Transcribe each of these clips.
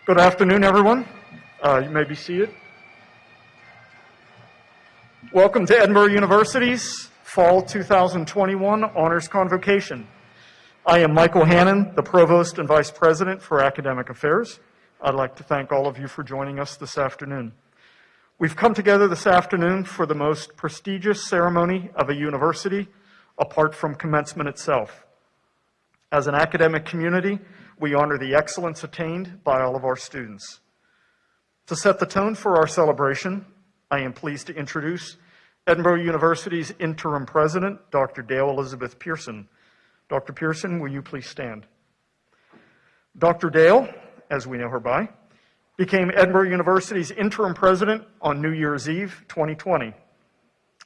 Good afternoon, everyone. You may be seated. Welcome to Edinboro University's Fall 2021 Honors Convocation. I am Michael Hannon, the Provost and Vice President for Academic Affairs. I'd like to thank all of you for joining us this afternoon. We've come together this afternoon for the most prestigious ceremony of a university, apart from commencement itself. As an academic community, we honor the excellence attained by all of our students. To set the tone for our celebration, I am pleased to introduce Edinboro University's interim president, Dr. Dale Elizabeth Pearson. Dr. Pearson, will you please stand? Dr. Dale, as we know her by, became Edinboro University's interim president on New Year's Eve 2020.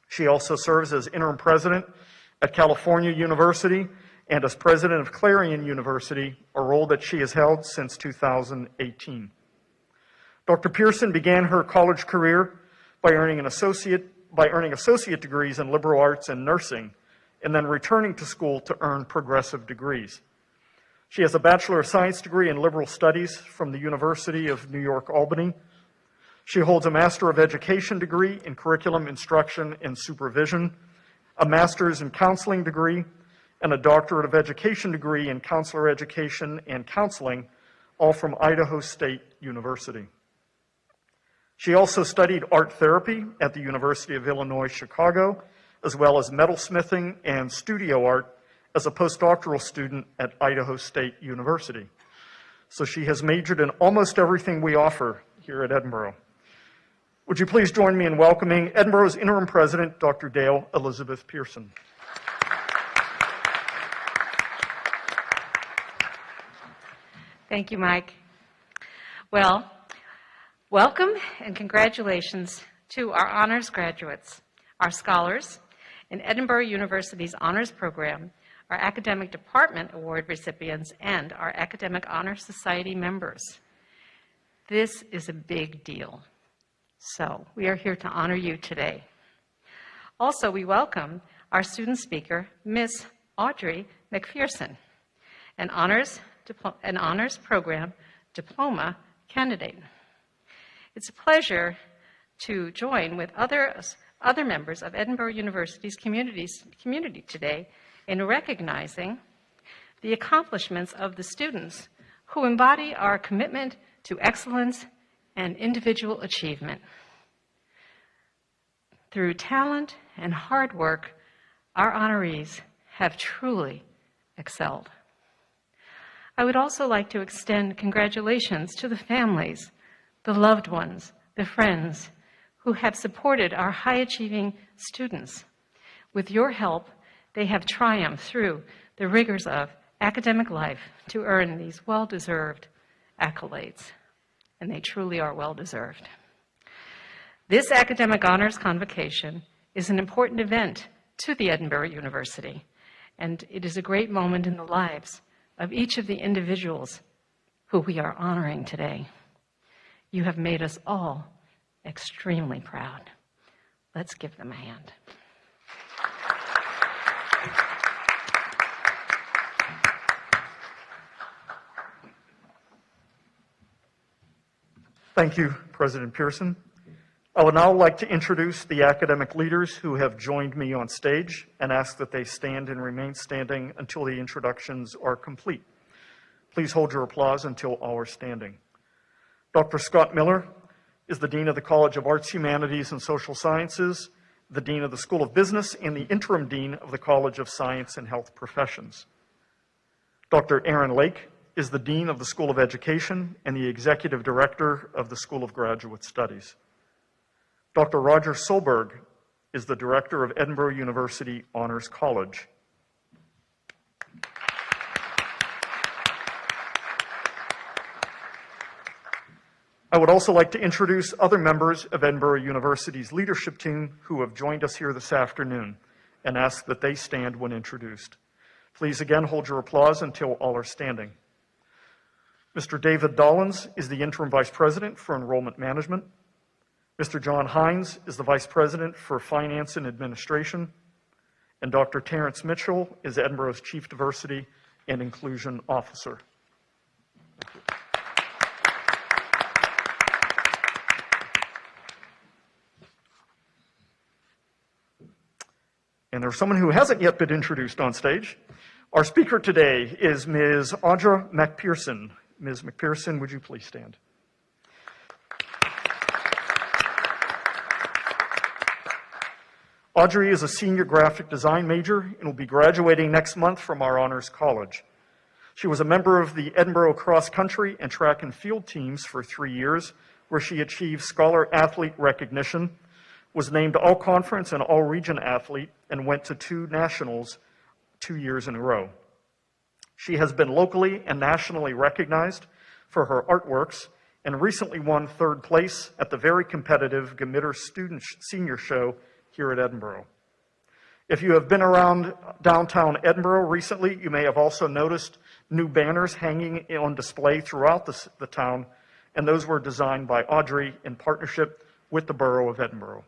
She also serves as interim president at California University and as president of Clarion University, a role that she has held since 2018. Dr. Pearson began her college career by earning associate degrees in liberal arts and nursing, and then returning to school to earn progressive degrees. She has a Bachelor of Science degree in Liberal Studies from the University of New York, Albany. She holds a Master of Education degree in Curriculum Instruction and Supervision, a Master's in Counseling degree, and a Doctorate of Education degree in Counselor Education and Counseling, all from Idaho State University. She also studied art therapy at the University of Illinois, Chicago, as well as metalsmithing and studio art as a postdoctoral student at Idaho State University. So she has majored in almost everything we offer here at Edinboro. Would you please join me in welcoming Edinboro's interim president, Dr. Dale Elizabeth Pearson. Thank you, Mike. Well, welcome and congratulations to our honors graduates, our scholars in Edinboro University's honors program, our academic department award recipients, and our academic honor society members. This is a big deal. So we are here to honor you today. Also, we welcome our student speaker, Miss Audrey McPherson, an honors program diploma candidate. It's a pleasure to join with other members of Edinboro University's community today in recognizing the accomplishments of the students who embody our commitment to excellence and individual achievement. Through talent and hard work, our honorees have truly excelled. I would also like to extend congratulations to the families, the loved ones, the friends who have supported our high-achieving students. With your help, they have triumphed through the rigors of academic life to earn these well-deserved accolades, and they truly are well-deserved. This Academic Honors Convocation is an important event to the Edinboro University, and it is a great moment in the lives of each of the individuals who we are honoring today. You have made us all extremely proud. Let's give them a hand. Thank you, President Pearson. I would now like to introduce the academic leaders who have joined me on stage and ask that they stand and remain standing until the introductions are complete. Please hold your applause until all are standing. Dr. Scott Miller is the Dean of the College of Arts, Humanities, and Social Sciences, the Dean of the School of Business, and the Interim Dean of the College of Science and Health Professions. Dr. Aaron Lake is the Dean of the School of Education and the Executive Director of the School of Graduate Studies. Dr. Roger Solberg is the Director of Edinboro University Honors College. I would also like to introduce other members of Edinboro University's leadership team who have joined us here this afternoon and ask that they stand when introduced. Please again hold your applause until all are standing. Mr. David Dollins is the Interim Vice President for Enrollment Management. Mr. John Hines is the Vice President for Finance and Administration. And Dr. Terrence Mitchell is Edinboro's Chief Diversity and Inclusion Officer. Thank you. And there's someone who hasn't yet been introduced on stage. Our speaker today is Ms. Audra McPherson. Ms. McPherson, would you please stand? Audrey is a senior graphic design major and will be graduating next month from our honors college. She was a member of the Edinboro cross country and track and field teams for 3 years, where she achieved scholar athlete recognition, was named all conference and all region athlete, and went to 2 nationals 2 years in a row. She has been locally and nationally recognized for her artworks and recently won 3rd place at the very competitive Gamitter Student Senior Show here at Edinboro. If you have been around downtown Edinboro recently, you may have also noticed new banners hanging on display throughout the town, and those were designed by Audrey in partnership with the Borough of Edinboro.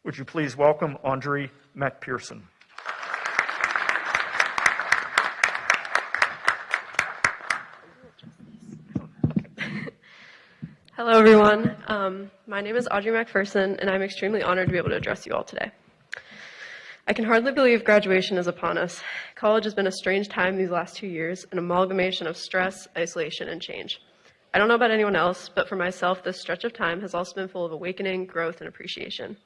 Would you please welcome Audrey McPherson? Hello, everyone. My name is Audrey McPherson, and I'm extremely honored to be able to address you all today. I can hardly believe graduation is upon us. College has been a strange time these last 2 years, an amalgamation of stress, isolation, and change. I don't know about anyone else, but for myself, this stretch of time has also been full of awakening, growth, and appreciation.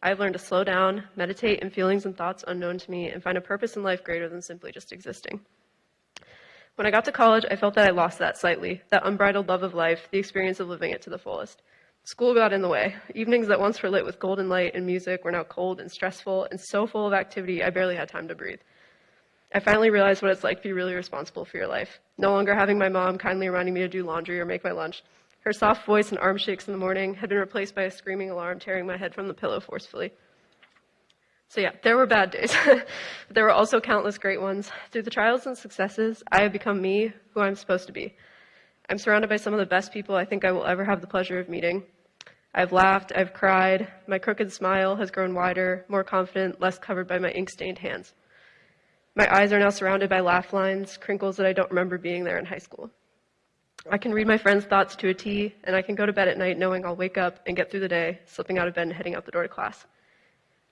I've learned to slow down, meditate in feelings and thoughts unknown to me, and find a purpose in life greater than simply just existing. When I got to college, I felt that I lost that slightly, that unbridled love of life, the experience of living it to the fullest. School got in the way. Evenings that once were lit with golden light and music were now cold and stressful and so full of activity I barely had time to breathe. I finally realized what it's like to be really responsible for your life. No longer having my mom kindly reminding me to do laundry or make my lunch. Her soft voice and arm shakes in the morning had been replaced by a screaming alarm tearing my head from the pillow forcefully. So yeah, there were bad days, but there were also countless great ones. Through the trials and successes, I have become me, who I'm supposed to be. I'm surrounded by some of the best people I think I will ever have the pleasure of meeting. I've laughed, I've cried, my crooked smile has grown wider, more confident, less covered by my ink-stained hands. My eyes are now surrounded by laugh lines, crinkles that I don't remember being there in high school. I can read my friends' thoughts to a T, and I can go to bed at night knowing I'll wake up and get through the day, slipping out of bed and heading out the door to class.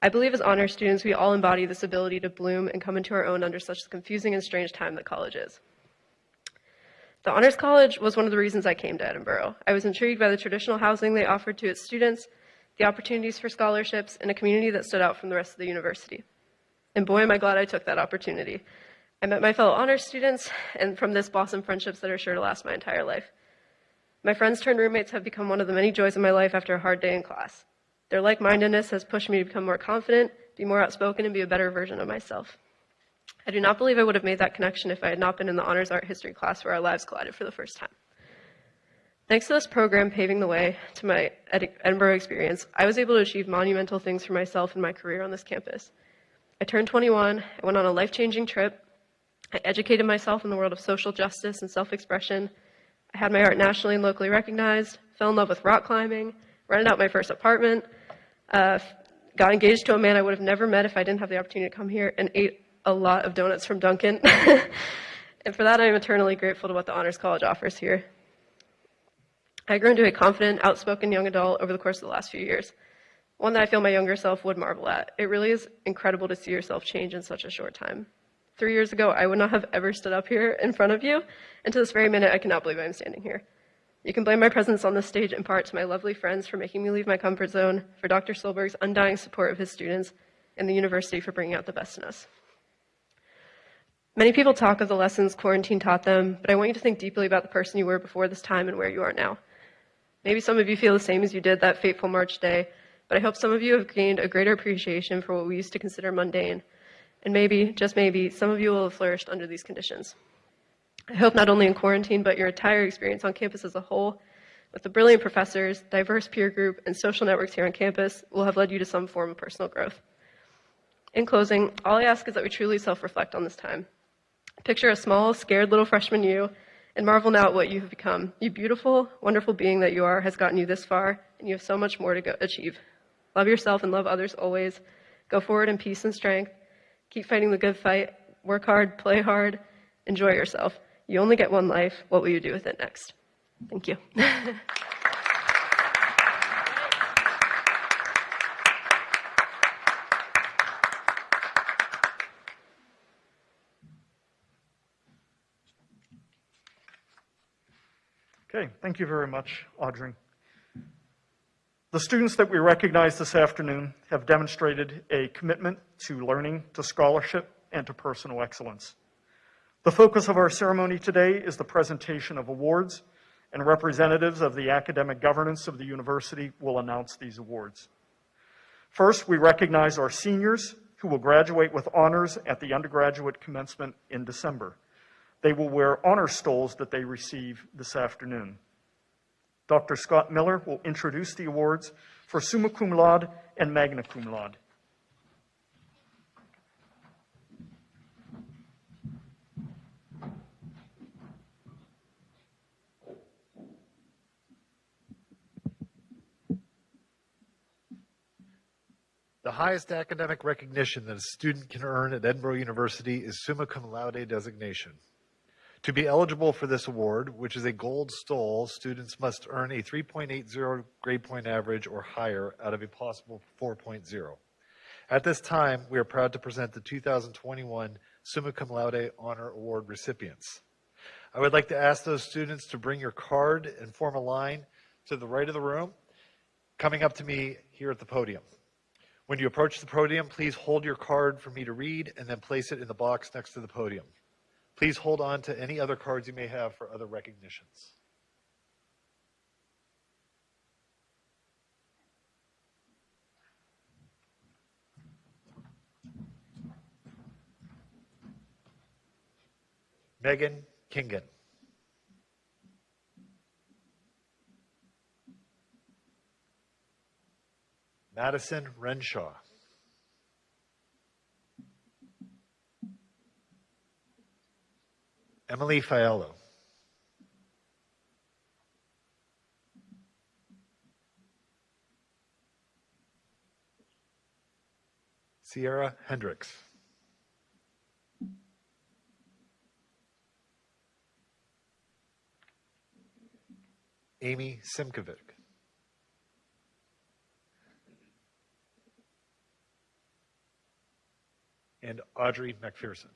I believe as honor students, we all embody this ability to bloom and come into our own under such a confusing and strange time that college is. The Honors College was one of the reasons I came to Edinboro. I was intrigued by the traditional housing they offered to its students, the opportunities for scholarships, and a community that stood out from the rest of the university. And boy, am I glad I took that opportunity. I met my fellow honors students, and from this blossomed friendships that are sure to last my entire life. My friends turned roommates have become one of the many joys of my life after a hard day in class. Their like-mindedness has pushed me to become more confident, be more outspoken, and be a better version of myself. I do not believe I would have made that connection if I had not been in the honors art history class where our lives collided for the first time. Thanks to this program paving the way to my Edinboro experience, I was able to achieve monumental things for myself and my career on this campus. I turned 21, I went on a life-changing trip, I educated myself in the world of social justice and self-expression. I had my art nationally and locally recognized, fell in love with rock climbing, rented out my first apartment, got engaged to a man I would have never met if I didn't have the opportunity to come here, and ate a lot of donuts from Dunkin'. And for that, I am eternally grateful to what the Honors College offers here. I grew into a confident, outspoken young adult over the course of the last few years, one that I feel my younger self would marvel at. It really is incredible to see yourself change in such a short time. 3 years ago, I would not have ever stood up here in front of you, and to this very minute, I cannot believe I'm standing here. You can blame my presence on this stage in part to my lovely friends for making me leave my comfort zone, for Dr. Solberg's undying support of his students, and the university for bringing out the best in us. Many people talk of the lessons quarantine taught them, but I want you to think deeply about the person you were before this time and where you are now. Maybe some of you feel the same as you did that fateful March day, but I hope some of you have gained a greater appreciation for what we used to consider mundane. And maybe, just maybe, some of you will have flourished under these conditions. I hope not only in quarantine, but your entire experience on campus as a whole, with the brilliant professors, diverse peer group, and social networks here on campus, will have led you to some form of personal growth. In closing, all I ask is that we truly self-reflect on this time. Picture a small, scared little freshman you, and marvel now at what you have become. You beautiful, wonderful being that you are has gotten you this far, and you have so much more to achieve. Love yourself and love others always. Go forward in peace and strength. Keep fighting the good fight. Work hard, play hard, enjoy yourself. You only get one life. What will you do with it next? Thank you. Okay, thank you very much, Audrey. The students that we recognize this afternoon have demonstrated a commitment to learning, to scholarship, and to personal excellence. The focus of our ceremony today is the presentation of awards, and representatives of the academic governance of the university will announce these awards. First, we recognize our seniors who will graduate with honors at the undergraduate commencement in December. They will wear honor stoles that they receive this afternoon. Dr. Scott Miller will introduce the awards for summa cum laude and magna cum laude. The highest academic recognition that a student can earn at Edinboro University is summa cum laude designation. To be eligible for this award, which is a gold stole, students must earn a 3.80 grade point average or higher out of a possible 4.0. At this time, we are proud to present the 2021 Summa Cum Laude Honor Award recipients. I would like to ask those students to bring your card and form a line to the right of the room, coming up to me here at the podium. When you approach the podium, please hold your card for me to read and then place it in the box next to the podium. Please hold on to any other cards you may have for other recognitions. Megan Kingen. Madison Renshaw. Emily Fiallo. Sierra Hendricks. Amy Simkovic. And Audrey McPherson.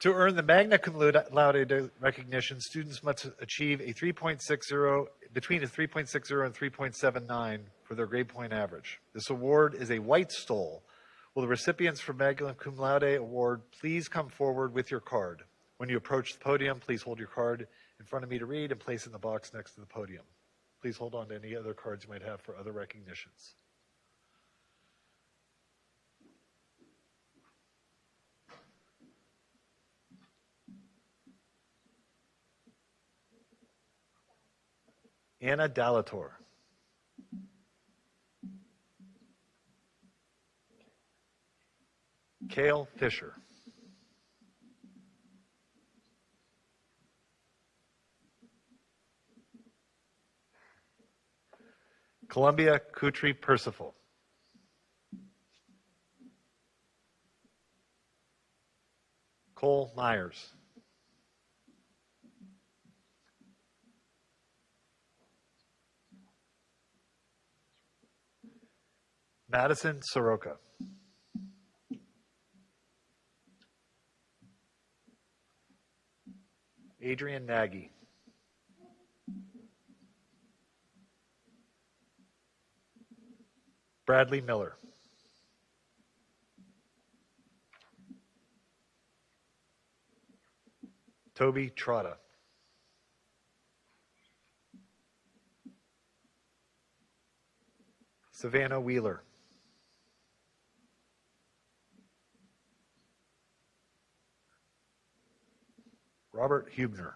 To earn the magna cum laude recognition, students must achieve a 3.60, between a 3.60 and 3.79 for their grade point average. This award is a white stole. Will the recipients for magna cum laude award please come forward with your card? When you approach the podium, please hold your card in front of me to read and place it in the box next to the podium. Please hold on to any other cards you might have for other recognitions. Anna Dallator. Cale Fisher. Columbia Kutri Percival. Cole Myers. Madison Soroka. Adrian Nagy. Bradley Miller. Toby Trotta. Savannah Wheeler. Robert Hubner.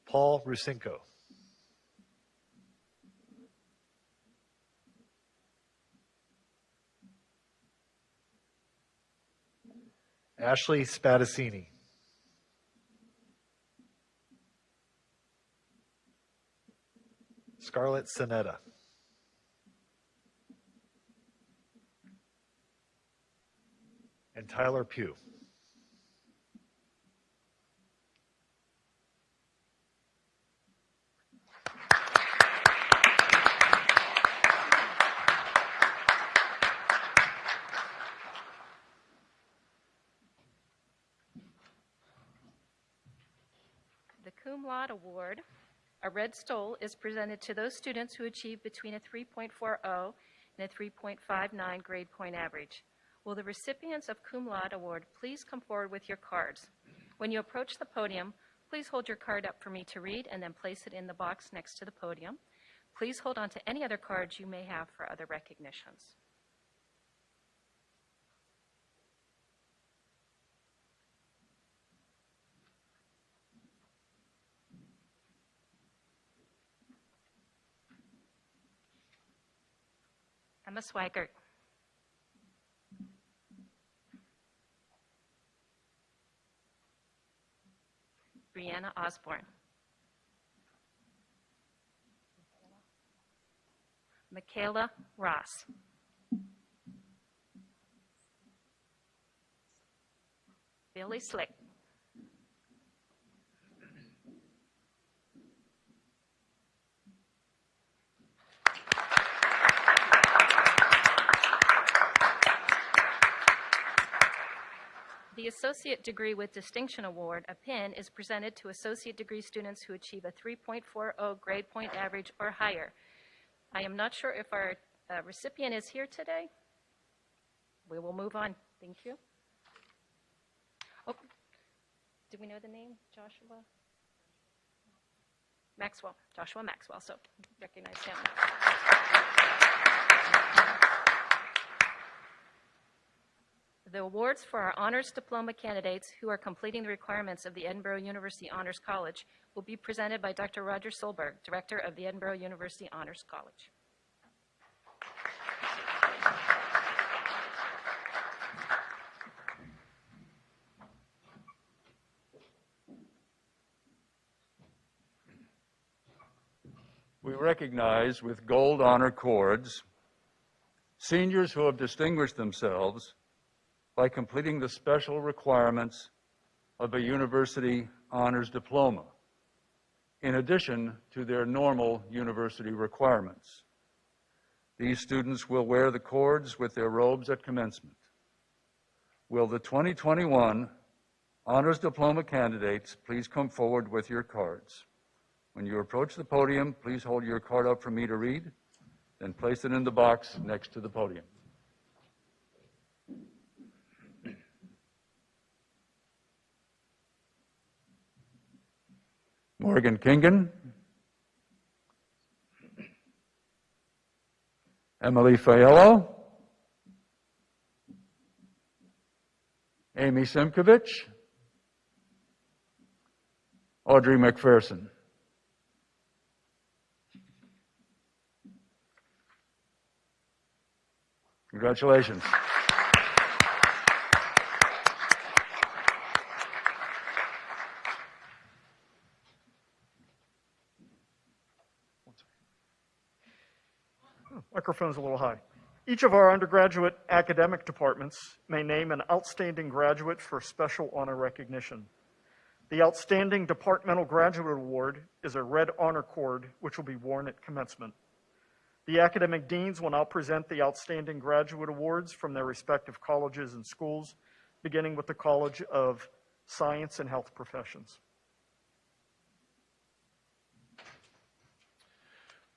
Paul Rusinko. Ashley Spadassini. Scarlett Sinetta. And Tyler Pugh. cum laude award, a red stole, is presented to those students who achieve between a 3.40 and a 3.59 grade point average. Will the recipients of cum laude award please come forward with your cards? When you approach the podium, please hold your card up for me to read and then place it in the box next to the podium. Please hold on to any other cards you may have for other recognitions. Emma Swigert. Brianna Osborne. Michaela Ross. Billy Slick. The Associate Degree with Distinction Award, a PIN, is presented to associate degree students who achieve a 3.40 grade point average or higher. I am not sure if our recipient is here today. We will move on. Thank you. Oh, do we know the name? Joshua? Maxwell. Joshua Maxwell, so recognize him. The awards for our honors diploma candidates who are completing the requirements of the Edinboro University Honors College will be presented by Dr. Roger Solberg, Director of the Edinboro University Honors College. We recognize with gold honor cords seniors who have distinguished themselves by completing the special requirements of a university honors diploma, in addition to their normal university requirements. These students will wear the cords with their robes at commencement. Will the 2021 honors diploma candidates please come forward with your cards? When you approach the podium, please hold your card up for me to read, then place it in the box next to the podium. Morgan Kingen, Emily Faiello, Amy Simkovich, Audrey McPherson. Congratulations. Microphone's a little high. Each of our undergraduate academic departments may name an outstanding graduate for special honor recognition. The Outstanding Departmental Graduate Award is a red honor cord which will be worn at commencement. The academic deans will now present the Outstanding Graduate Awards from their respective colleges and schools, beginning with the College of Science and Health Professions.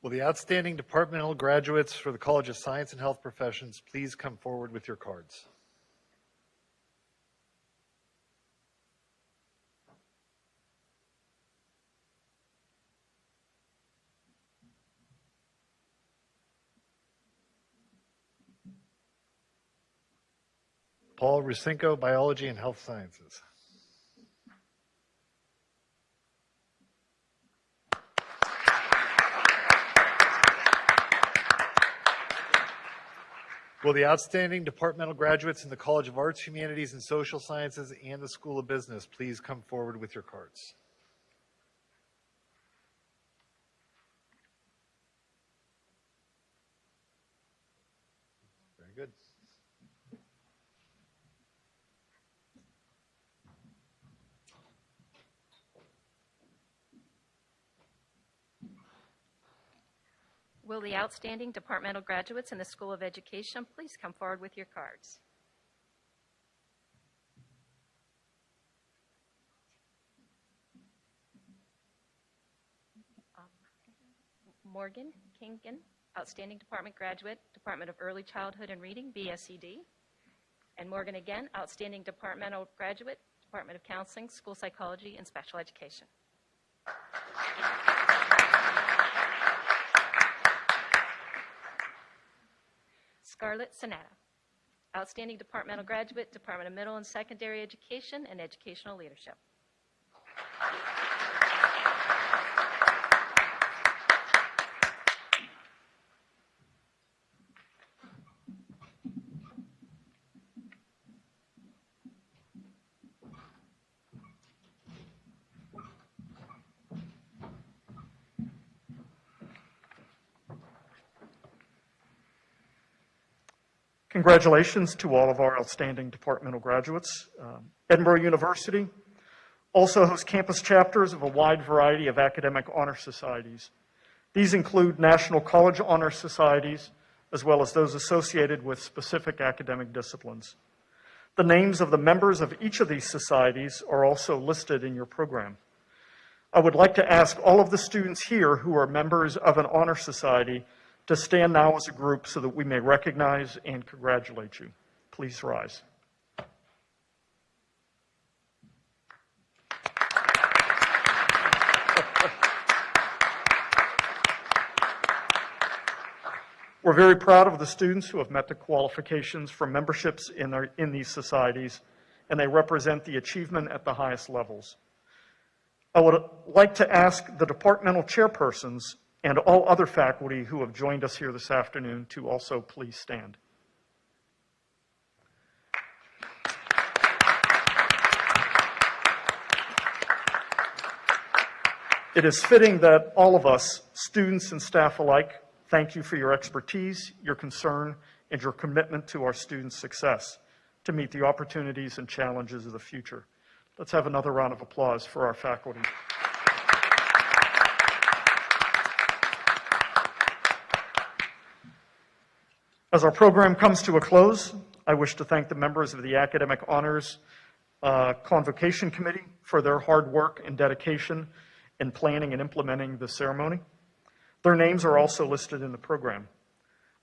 Will the outstanding departmental graduates for the College of Science and Health Professions please come forward with your cards? Paul Rusinko, Biology and Health Sciences. Will the outstanding departmental graduates in the College of Arts, Humanities, and Social Sciences and the School of Business please come forward with your cards? Very good. Will the outstanding departmental graduates in the School of Education please come forward with your cards? Morgan Kingan, outstanding department graduate, Department of Early Childhood and Reading, BSED. And Morgan again, outstanding departmental graduate, Department of Counseling, School Psychology, and Special Education. Scarlett Sonata, outstanding departmental graduate, Department of Middle and Secondary Education and Educational Leadership. Congratulations to all of our outstanding departmental graduates. Edinboro University also hosts campus chapters of a wide variety of academic honor societies. These include National College Honor Societies, as well as those associated with specific academic disciplines. The names of the members of each of these societies are also listed in your program. I would like to ask all of the students here who are members of an honor society to stand now as a group so that we may recognize and congratulate you. Please rise. We're very proud of the students who have met the qualifications for memberships in these societies, and they represent the achievement at the highest levels. I would like to ask the departmental chairpersons and all other faculty who have joined us here this afternoon to also please stand. It is fitting that all of us, students and staff alike, thank you for your expertise, your concern, and your commitment to our students' success to meet the opportunities and challenges of the future. Let's have another round of applause for our faculty. As our program comes to a close, I wish to thank the members of the Academic Honors Convocation Committee for their hard work and dedication in planning and implementing the ceremony. Their names are also listed in the program.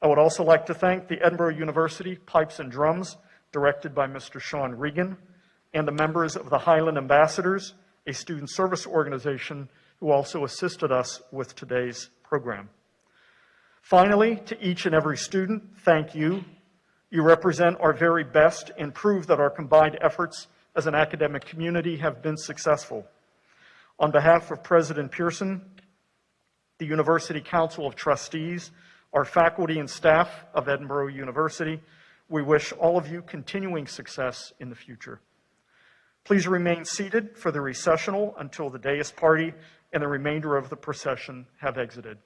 I would also like to thank the Edinboro University Pipes and Drums, directed by Mr. Sean Regan, and the members of the Highland Ambassadors, a student service organization who also assisted us with today's program. Finally, to each and every student, thank you. You represent our very best and prove that our combined efforts as an academic community have been successful. On behalf of President Pearson, the University Council of Trustees, our faculty and staff of Edinboro University, we wish all of you continuing success in the future. Please remain seated for the recessional until the dais party and the remainder of the procession have exited.